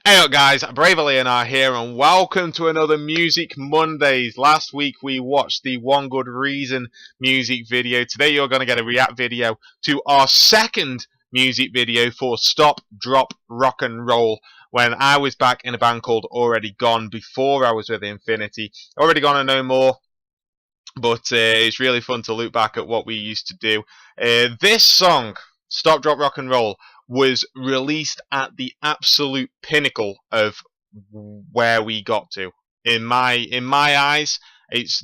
Hey up guys, BraverLeonheart here and welcome to another Music Mondays. Last week we watched the One Good Reason music video. Today you're going to get a react video to our second music video for Stop, Drop, Rock and Roll, when I was back in a band called Already Gone before I was with Infinity. Already Gone and No More, but it's really fun to look back at what we used to do. This song, Stop, Drop, Rock and Roll, was released at the absolute pinnacle of where we got to. In my eyes,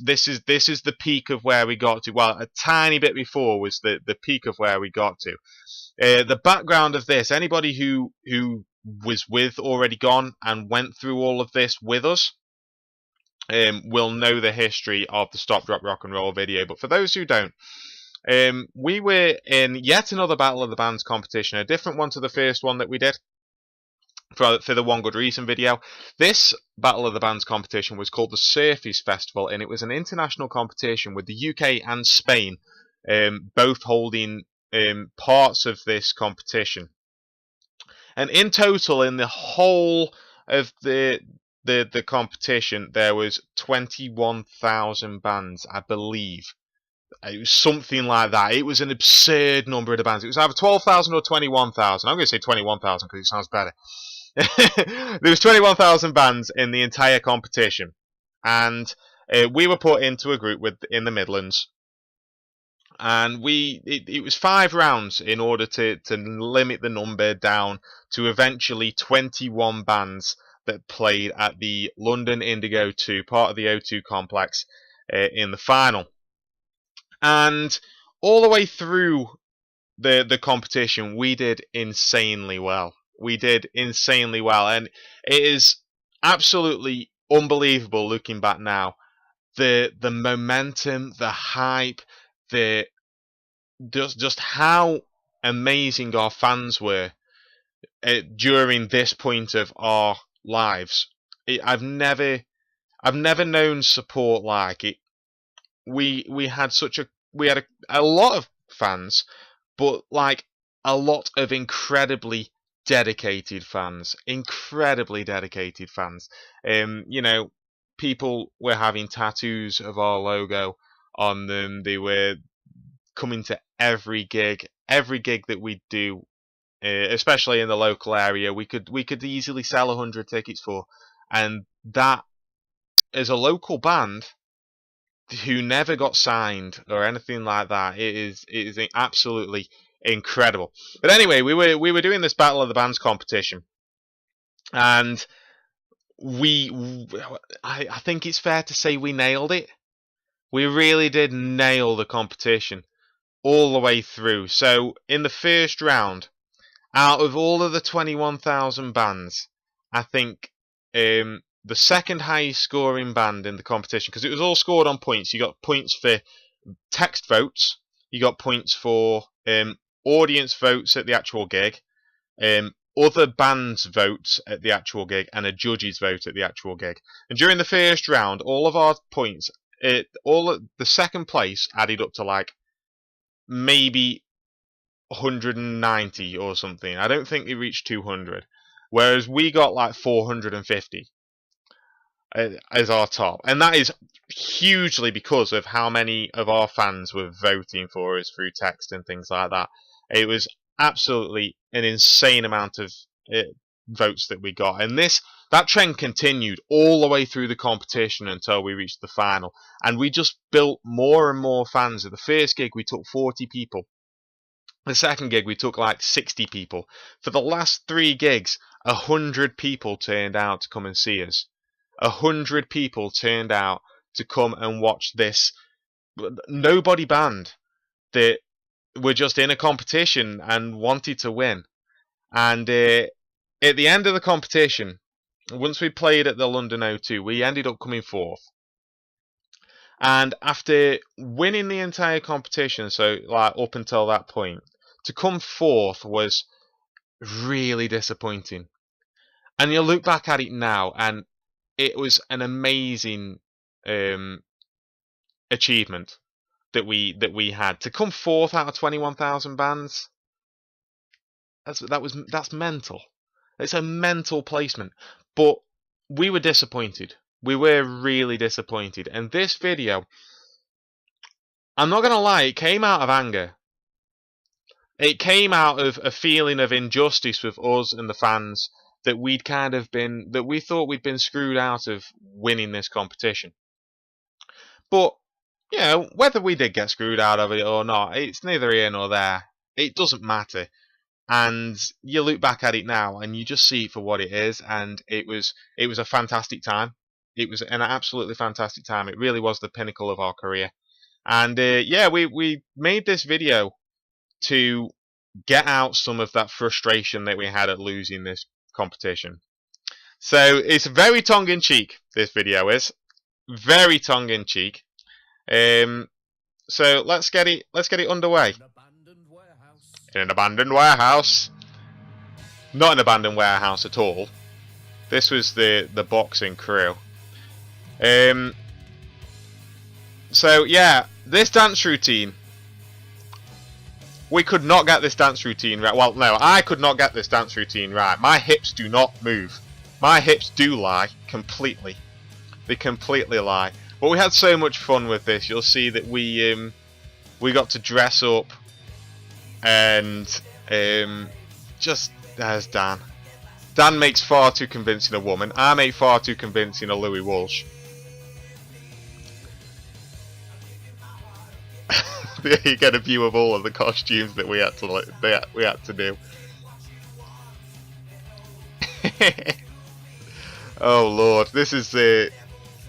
this is the peak of where we got to. Well, a tiny bit before was the peak of where we got to. The background of this, anybody who was with Already Gone and went through all of this with us, will know the history of the Stop, Drop, Rock and Roll video. But for those who don't, we were in yet another Battle of the Bands competition, a different one to the first one that we did for the One Good Reason video. This Battle of the Bands competition was called the Surface Festival, and it was an international competition with the UK and Spain both holding parts of this competition. And in total, in the whole of the competition, there was 21,000 bands, I believe. It was something like that. It was an absurd number of the bands. It was either 12,000 or 21,000. I'm going to say 21,000 because it sounds better. There was 21,000 bands in the entire competition, and we were put into a group in the Midlands, and it was 5 rounds in order to limit the number down to eventually 21 bands that played at the London Indigo 2, part of the O2 complex, in the final. And all the way through the competition, we did insanely well. We did insanely well, and it is absolutely unbelievable looking back now. The momentum, the hype, the just how amazing our fans were during this point of our lives. I've never known support like it. We had a lot of fans, but like a lot of incredibly dedicated fans. You know, people were having tattoos of our logo on them. They were coming to every gig that we do, especially in the local area. We could easily sell 100 tickets for, and that, as a local band who never got signed or anything like that, it is absolutely incredible. But anyway, we were doing this Battle of the Bands competition, and I think it's fair to say we nailed it. We really did nail the competition all the way through. So in the first round, out of all of the 21,000 bands, I think the second highest scoring band in the competition, because it was all scored on points. You got points for text votes, you got points for audience votes at the actual gig, other bands' votes at the actual gig, and a judge's vote at the actual gig. And during the first round, all of our points, the second place added up to like maybe 190 or something. I don't think they reached 200, whereas we got like 450 as our top, and that is hugely because of how many of our fans were voting for us through text and things like that. It was absolutely an insane amount of votes that we got, and that trend continued all the way through the competition until we reached the final, and we just built more and more fans. At the first gig we took 40 people. The second gig we took like 60 people. For the last 3 gigs, 100 people turned out to come and see us. 100 people turned out to come and watch this nobody band that were just in a competition and wanted to win. And at the end of the competition, once we played at the London O2, we ended up coming 4th. And after winning the entire competition, so like up until that point, to come 4th was really disappointing. And you look back at it now, and it was an amazing achievement that we had. To come 4th out of 21,000 bands, that's mental. It's a mental placement. But we were disappointed. We were really disappointed. And this video, I'm not going to lie, it came out of anger. It came out of a feeling of injustice with us and the fans that we thought we'd been screwed out of winning this competition. But, you know, whether we did get screwed out of it or not, it's neither here nor there. It doesn't matter. And you look back at it now and you just see it for what it is, and it was a fantastic time. It was an absolutely fantastic time. It really was the pinnacle of our career. And yeah, we made this video to get out some of that frustration that we had at losing this competition. So it's very tongue-in-cheek, this video is. Very tongue-in-cheek. So let's get it underway. In an abandoned warehouse. Not an abandoned warehouse at all. This was the boxing crew. So yeah, this dance routine. We could not get this dance routine right. Well, no, I could not get this dance routine right. My hips do not move. My hips do lie completely. They completely lie. But we had so much fun with this. You'll see that we got to dress up, and just there's Dan. Dan makes far too convincing a woman. I make far too convincing a Louis Walsh. You get a view of all of the costumes that we had to do. Oh Lord, this is the.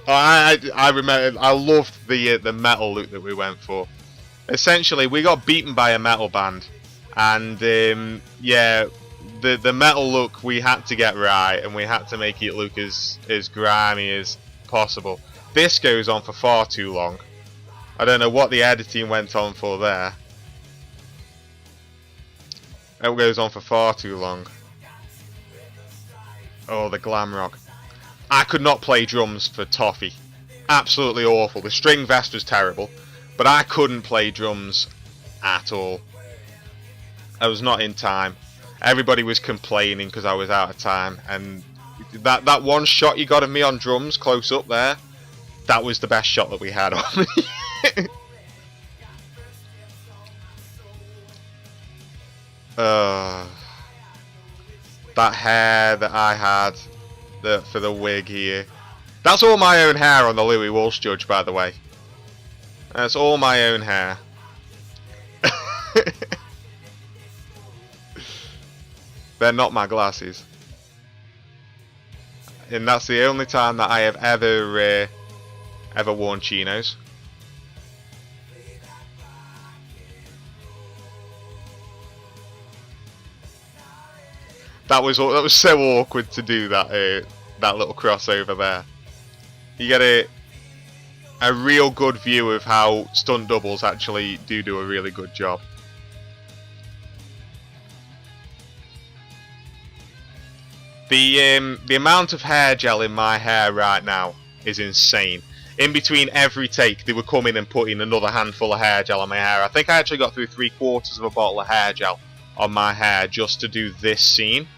I remember. I loved the metal look that we went for. Essentially, we got beaten by a metal band, and yeah, the metal look we had to get right, and we had to make it look as grimy as possible. This goes on for far too long. I don't know what the editing went on for there. It goes on for far too long. Oh, the glam rock. I could not play drums for Toffee. Absolutely awful. The string vest was terrible, but I couldn't play drums at all. I was not in time. Everybody was complaining because I was out of time, and that one shot you got of me on drums close up there, that was the best shot that we had on me. That hair that I had for the wig here. That's all my own hair on the Louis Walsh judge, by the way. That's all my own hair. They're not my glasses. And that's the only time that I have ever worn chinos. That was so awkward to do that little crossover there. You get a real good view of how stunt doubles actually do a really good job. The amount of hair gel in my hair right now is insane. In between every take, they would come in and put in another handful of hair gel on my hair. I think I actually got through 3/4 of a bottle of hair gel on my hair just to do this scene.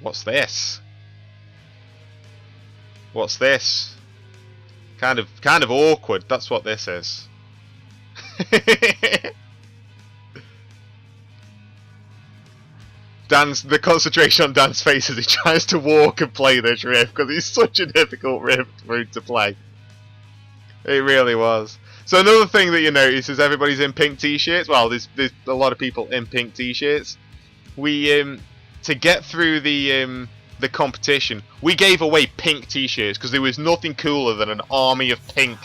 What's this? What's this? Kind of awkward. That's what this is. The concentration on Dan's face as he tries to walk and play this riff, because it's such a difficult riff for him to play. It really was. So another thing that you notice is everybody's in pink t-shirts. Well, there's a lot of people in pink t-shirts. We to get through the competition, we gave away pink t-shirts because there was nothing cooler than an army of pink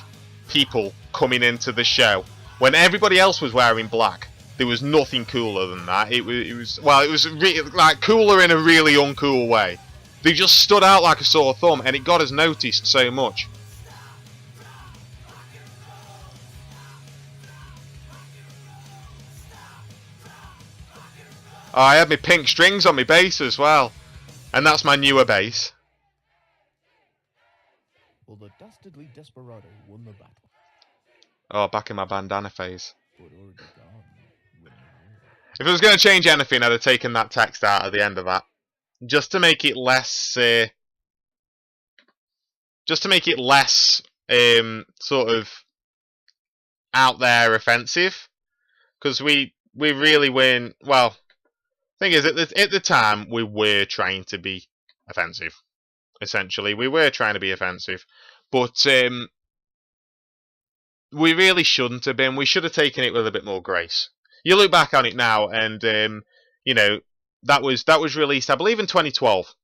people coming into the show. When everybody else was wearing black, there was nothing cooler than that. It was like cooler in a really uncool way. They just stood out like a sore thumb, and it got us noticed so much. Oh, I had my pink strings on my bass as well, and that's my newer bass. Well, the dastardly desperado won the battle. Oh, back in my bandana phase. If I was going to change anything, I'd have taken that text out at the end of that, just to make it less, sort of out there offensive, because we really weren't. Well, thing is, at the time, we were trying to be offensive. Essentially, we were trying to be offensive, but we really shouldn't have been. We should have taken it with a bit more grace. You look back on it now, and you know that was released, I believe, in 2012.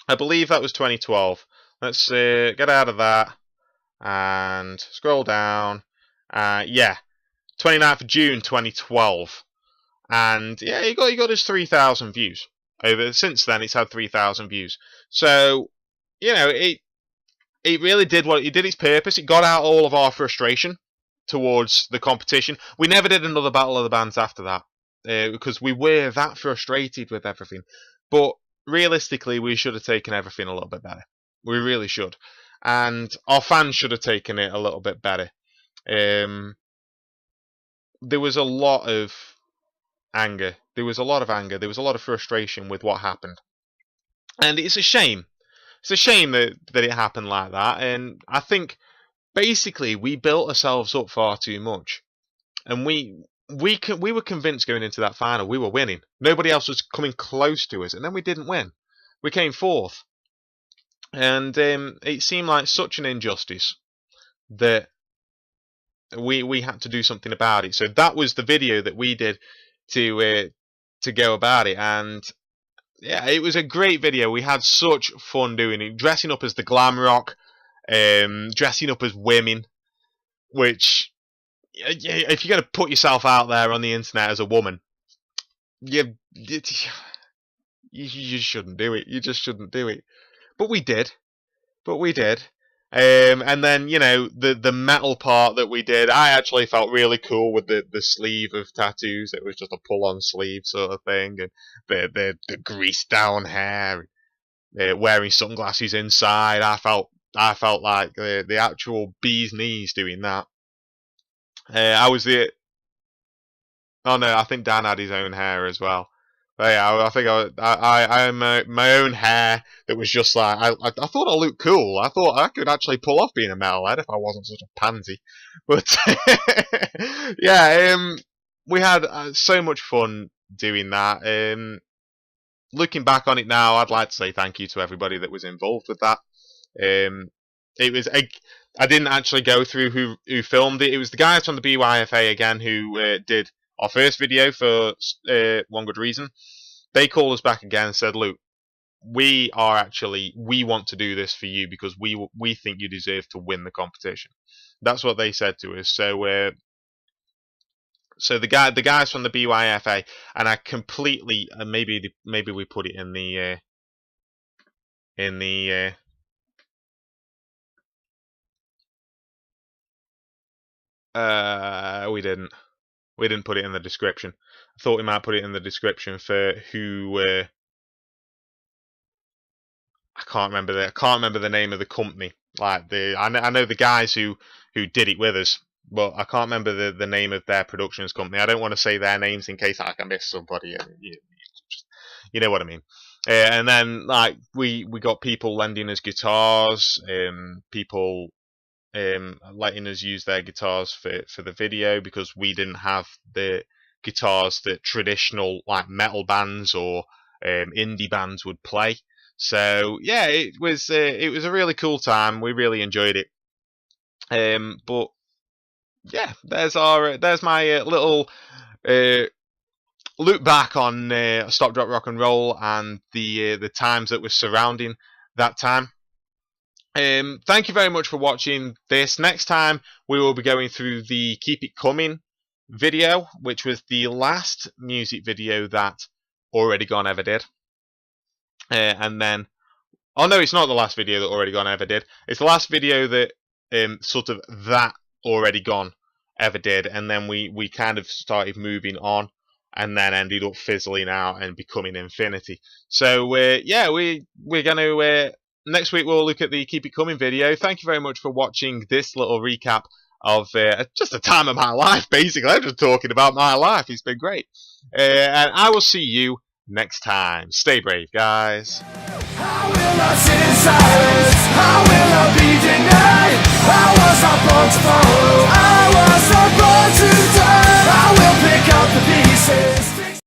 I believe that was 2012. Let's get out of that and scroll down. Yeah, 29th of June 2012, and yeah, he got his 3,000 views. Over since then, it's had 3,000 views. So you know it really did its purpose. It got out all of our frustration towards the competition. We never did another Battle of the Bands after that because we were that frustrated with everything. But realistically, we should have taken everything a little bit better. We really should, and our fans should have taken it a little bit better. There was a lot of anger. There was a lot of frustration with what happened, and it's a shame. It's a shame that it happened like that, and I think basically we built ourselves up far too much, and we were convinced going into that final we were winning. Nobody else was coming close to us, and then we didn't win. We came fourth, and it seemed like such an injustice that we had to do something about it. So that was the video that we did to go about it, and yeah, it was a great video. We had such fun doing it, dressing up as the glam rock, dressing up as women, which if you're going to put yourself out there on the internet as a woman, you shouldn't do it. You just shouldn't do it. But we did. And then, you know, the metal part that we did, I actually felt really cool with the sleeve of tattoos. It was just a pull-on sleeve sort of thing, and the greased down hair, wearing sunglasses inside. I felt like the actual bee's knees doing that. I was the. Oh no, I think Dan had his own hair as well. But yeah, I think I had my own hair that was just like I thought I looked cool. I thought I could actually pull off being a metalhead if I wasn't such a pansy. But yeah, we had so much fun doing that. Looking back on it now, I'd like to say thank you to everybody that was involved with that. It was I didn't actually go through who filmed it. It was the guys from the BYFA again who did our first video for One Good Reason. They called us back again and said, "Look, we want to do this for you because we think you deserve to win the competition." That's what they said to us. So so the guys from the BYFA, and I completely maybe we put it in the we didn't. We didn't put it in the description. I thought we might put it in the description for who. I can't remember the name of the company. Like I know the guys who did it with us, but I can't remember the name of their productions company. I don't want to say their names in case I can miss somebody. You know what I mean. And then like we got people lending us guitars, people letting us use their guitars for the video because we didn't have the guitars that traditional like metal bands or indie bands would play. So yeah, it was a really cool time. We really enjoyed it. But yeah, there's my little look back on Stop Drop Rock and Roll and the times that were surrounding that time. Thank you very much for watching this. Next time we will be going through the Keep It Coming video, which was the last music video that Already Gone ever did. And then, oh no, it's not the last video that Already Gone ever did. It's the last video that sort of that Already Gone ever did, and then we kind of started moving on, and then ended up fizzling out and becoming Infinity. So yeah, we're gonna next week we'll look at the Keep It Coming video. Thank you very much for watching this little recap of just the time of my life, basically. I'm just talking about my life. It's been great. And I will see you next time. Stay brave, guys. How will I sit in silence? How will I be denied? How was I born to fall?